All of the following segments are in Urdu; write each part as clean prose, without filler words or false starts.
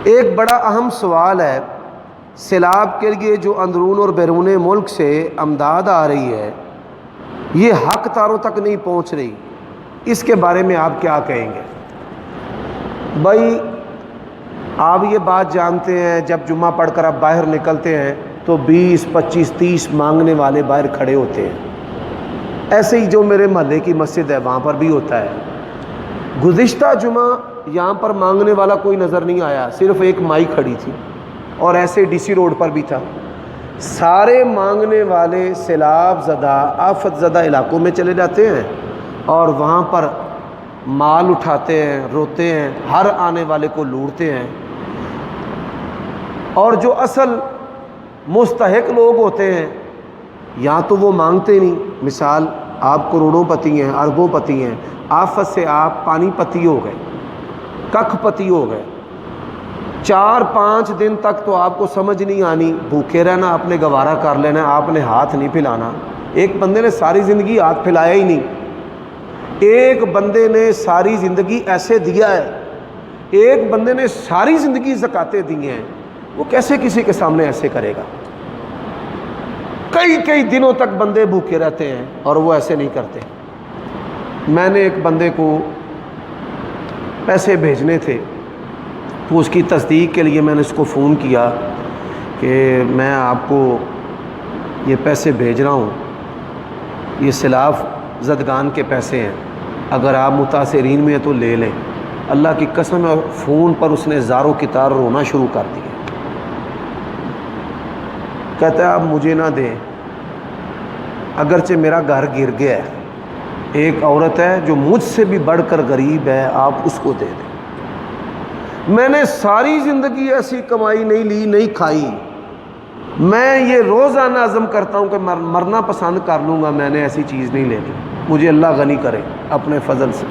ایک بڑا اہم سوال ہے، سیلاب کے لیے جو اندرون اور بیرون ملک سے امداد آ رہی ہے یہ حقداروں تک نہیں پہنچ رہی، اس کے بارے میں آپ کیا کہیں گے؟ بھائی آپ یہ بات جانتے ہیں، جب جمعہ پڑھ کر آپ باہر نکلتے ہیں تو 20 25 30 مانگنے والے باہر کھڑے ہوتے ہیں۔ ایسے ہی جو میرے محلے کی مسجد ہے وہاں پر بھی ہوتا ہے۔ گزشتہ جمعہ یہاں پر مانگنے والا کوئی نظر نہیں آیا، صرف ایک مائی کھڑی تھی، اور ایسے ڈی سی روڈ پر بھی تھا۔ سارے مانگنے والے سیلاب زدہ آفت زدہ علاقوں میں چلے جاتے ہیں اور وہاں پر مال اٹھاتے ہیں، روتے ہیں، ہر آنے والے کو لوٹتے ہیں، اور جو اصل مستحق لوگ ہوتے ہیں یا تو وہ مانگتے نہیں۔ مثال، آپ کروڑوں پتی ہیں، اربوں پتی ہیں، آفت سے آپ پانی پتی ہو گئے، ککھ پتی ہو گئے، 4-5 دن تک تو آپ کو سمجھ نہیں آنی، بھوکے رہنا آپ نے گوارا کر لینا، آپ نے ہاتھ نہیں پھیلانا۔ ایک بندے نے ساری زندگی ہاتھ پھیلایا ہی نہیں، ایک بندے نے ساری زندگی ایسے دیا ہے، ایک بندے نے ساری زندگی زکاتیں دی ہیں، وہ کیسے کسی کے سامنے ایسے کرے گا؟ کئی دنوں تک بندے بھوکے رہتے ہیں اور وہ ایسے نہیں کرتے۔ میں نے ایک بندے کو پیسے بھیجنے تھے تو اس کی تصدیق کے لیے میں نے اس کو فون کیا کہ میں آپ کو یہ پیسے بھیج رہا ہوں، یہ سیلاب زدگان کے پیسے ہیں، اگر آپ متاثرین میں ہیں تو لے لیں۔ اللہ کی قسم ہے، فون پر اس نے زاروں کی طرح رونا شروع کر دیا۔ کہتا ہے آپ مجھے نہ دیں، اگرچہ میرا گھر گر گیا ہے، ایک عورت ہے جو مجھ سے بھی بڑھ کر غریب ہے، آپ اس کو دے دیں۔ میں نے ساری زندگی ایسی کمائی نہیں لی، نہیں کھائی، میں یہ روزانہ عزم کرتا ہوں کہ مرنا پسند کر لوں گا، میں نے ایسی چیز نہیں لینی، مجھے اللہ غنی کرے اپنے فضل سے۔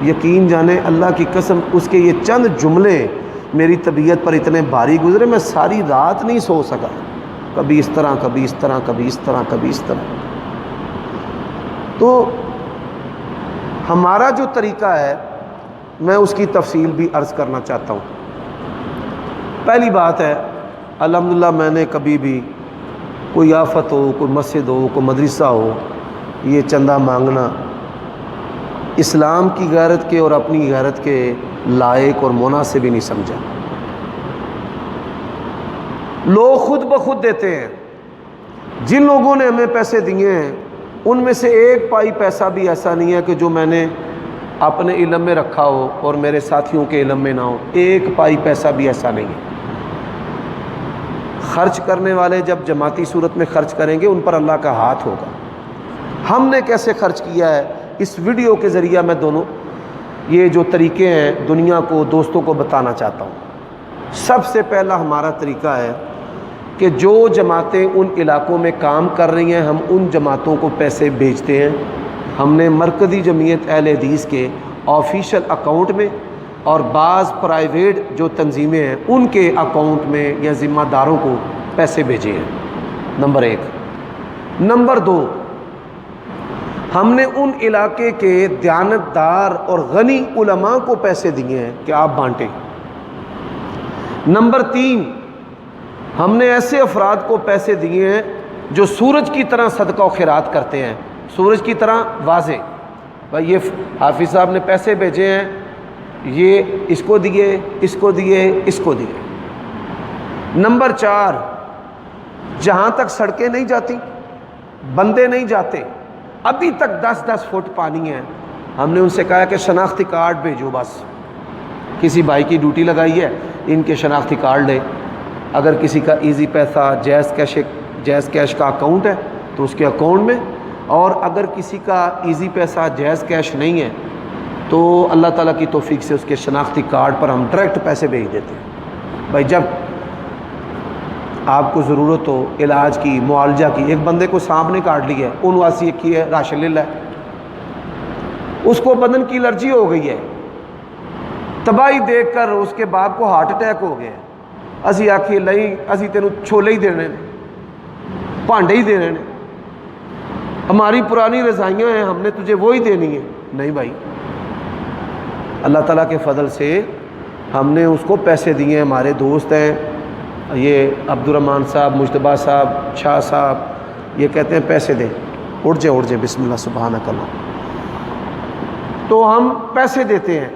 یقین جانے اللہ کی قسم، اس کے یہ چند جملے میری طبیعت پر اتنے بھاری گزرے، میں ساری رات نہیں سو سکا، کبھی اس طرح کبھی اس طرح کبھی اس طرح کبھی اس طرح۔ تو ہمارا جو طریقہ ہے میں اس کی تفصیل بھی عرض کرنا چاہتا ہوں۔ پہلی بات ہے، الحمدللہ میں نے کبھی بھی کوئی آفت ہو، کوئی مسجد ہو، کوئی مدرسہ ہو، یہ چندہ مانگنا اسلام کی غیرت کے اور اپنی غیرت کے لائق اور مناسب ہی نہیں سمجھا۔ لوگ خود بخود دیتے ہیں، جن لوگوں نے ہمیں پیسے دیے ہیں ان میں سے ایک پائی پیسہ بھی ایسا نہیں ہے کہ جو میں نے اپنے علم میں رکھا ہو اور میرے ساتھیوں کے علم میں نہ ہو، ایک پائی پیسہ بھی ایسا نہیں ہے۔ خرچ کرنے والے جب جماعتی صورت میں خرچ کریں گے ان پر اللہ کا ہاتھ ہوگا۔ ہم نے کیسے خرچ کیا ہے اس ویڈیو کے ذریعہ میں دونوں یہ جو طریقے ہیں دنیا کو، دوستوں کو بتانا چاہتا ہوں۔ سب سے پہلا ہمارا طریقہ ہے کہ جو جماعتیں ان علاقوں میں کام کر رہی ہیں ہم ان جماعتوں کو پیسے بھیجتے ہیں۔ ہم نے مرکزی جمعیت اہل حدیث کے آفیشیل اکاؤنٹ میں اور بعض پرائیویٹ جو تنظیمیں ہیں ان کے اکاؤنٹ میں یا ذمہ داروں کو پیسے بھیجے ہیں، نمبر 1۔ نمبر 2، ہم نے ان علاقے کے دیانتدار اور غنی علماء کو پیسے دیے ہیں کہ آپ بانٹیں۔ نمبر 3، ہم نے ایسے افراد کو پیسے دیے ہیں جو سورج کی طرح صدقہ و خیرات کرتے ہیں، سورج کی طرح واضح، بھائی یہ حافظ صاحب نے پیسے بھیجے ہیں، یہ اس کو دیے، اس کو دیے، اس کو دیے۔ نمبر 4، جہاں تک سڑکیں نہیں جاتی، بندے نہیں جاتے، ابھی تک 10-10 فٹ پانی ہے، ہم نے ان سے کہا کہ شناختی کارڈ بھیجو، بس کسی بھائی کی ڈیوٹی لگائی ہے ان کے شناختی کارڈ لے، اگر کسی کا ایزی پیسہ جیز کیش کا اکاؤنٹ ہے تو اس کے اکاؤنٹ میں، اور اگر کسی کا ایزی پیسہ جیز کیش نہیں ہے تو اللہ تعالیٰ کی توفیق سے اس کے شناختی کارڈ پر ہم ڈائریکٹ پیسے بھیج دیتے ہیں۔ بھائی جب آپ کو ضرورت ہو علاج کی، معالجہ کی، ایک بندے کو سانپ نے کاٹ لیا ہے، ان واسی کی ہے راشن لے لائے، اس کو بدن کی الرجی ہو گئی ہے، تباہی دیکھ کر اس کے باپ کو ہارٹ اٹیک ہو گیا ہے، اسی آخی لئی اسی تینوں چھولے ہی دینے نے، بھانڈے ہی دینے نے، ہماری پرانی رضائیاں ہیں ہم نے تجھے وہی دینی ہے۔ نہیں بھائی، اللہ تعالیٰ کے فضل سے ہم نے اس کو پیسے دیے، ہمارے دوست ہیں یہ عبد الرحمن صاحب، مجتبیٰ صاحب، شاہ صاحب، یہ کہتے ہیں پیسے دیں، اٹھ جائے بسم اللہ سبحانک اللہ، تو ہم پیسے دیتے ہیں۔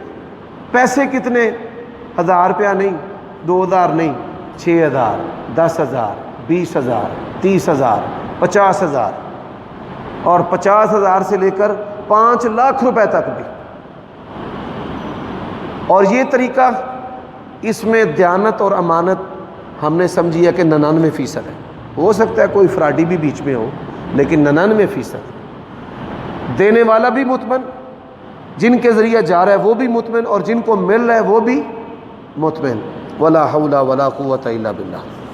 پیسے کتنے؟ 1000 روپیہ نہیں، 2000 نہیں، 6000، 10,000، 20,000، 30,000، 50,000 اور 50,000 سے لے کر 5 لاکھ روپے تک بھی۔ اور یہ طریقہ، اس میں دیانت اور امانت ہم نے سمجھی ہے کہ 99% ہے۔ ہو سکتا ہے کوئی فراڈی بھی بیچ میں ہو، لیکن 99% دینے والا بھی مطمئن، جن کے ذریعہ جا رہا ہے وہ بھی مطمئن، اور جن کو مل رہا ہے وہ بھی مطمئن۔ ولا حول ولا قوت الا باللہ۔